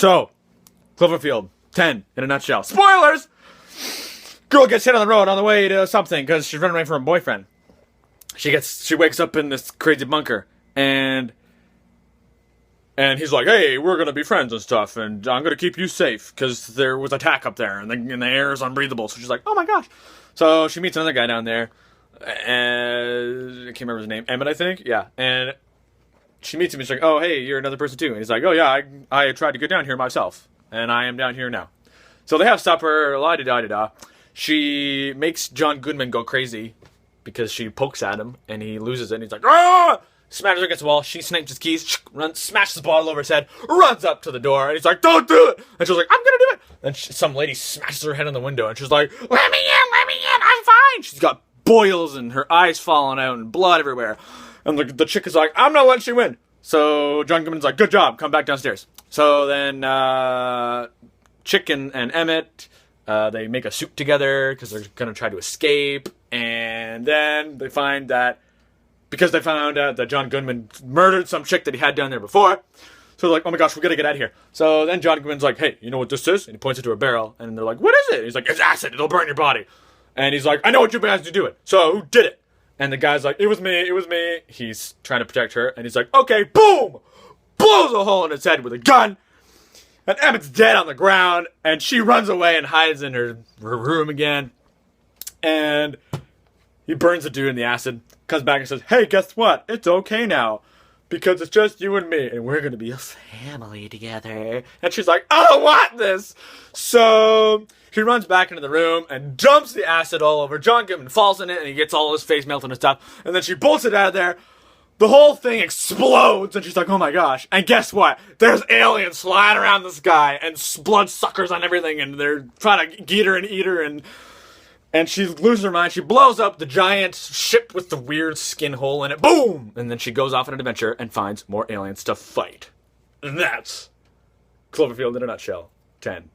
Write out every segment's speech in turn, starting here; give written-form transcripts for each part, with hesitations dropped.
So, Cloverfield 10 in a nutshell. Spoilers! Girl gets hit on the road on the way to something because she's running away from her boyfriend. She wakes up in this crazy bunker, and he's like, hey, we're gonna be friends and stuff, and I'm gonna keep you safe because there was attack up there, and the air is unbreathable. So she's like, oh my gosh. So she meets another guy down there, and I can't remember his name, Emmett, I think. Yeah, and she meets him. And she's like, oh, hey, you're another person too. And he's like, oh yeah, I tried to get down here myself, and I am down here now. So they have supper, la-di-da-di-da. She makes John Goodman go crazy because she pokes at him, and he loses it, and he's like, ah! Smashes her against the wall. She snipes his keys, runs, smashes the bottle over his head, runs up to the door, and he's like, don't do it! And she's like, I'm gonna do it! And some lady smashes her head on the window, and she's like, let me in, I'm fine! She's got boils, and her eyes falling out, and blood everywhere. And the chick is like, I'm not letting you win. So John Goodman's like, good job, come back downstairs. So then, Chick and Emmett, they make a suit together, because they're gonna try to escape, and then they find that because they found out that John Goodman murdered some chick that he had down there before. So they're like, oh my gosh, we gotta get out of here. So then John Goodman's like, hey, you know what this is? And he points it to a barrel. And they're like, what is it? He's like, it's acid. It'll burn your body. And he's like, I know what you guys do do it. So who did it? And the guy's like, it was me. He's trying to protect her. And he's like, okay, boom! Blows a hole in his head with a gun. And Emmett's dead on the ground. And she runs away and hides in her room again. And he burns the dude in the acid. Comes back and says, hey, guess what? It's okay now. Because it's just you and me. And we're going to be a family together. And she's like, I don't want this. So he runs back into the room and dumps the acid all over. John Goodman falls in it and he gets all his face melted and stuff. And then she bolts it out of there. The whole thing explodes. And she's like, oh my gosh. And guess what? There's aliens flying around the sky. And blood suckers on everything. And they're trying to get her and eat her. And she loses her mind. She blows up the giant ship with the weird skin hole in it. Boom! And then she goes off on an adventure and finds more aliens to fight. And that's Cloverfield in a nutshell. 10.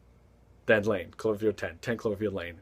Dead Lane. Cloverfield 10. 10 Cloverfield Lane.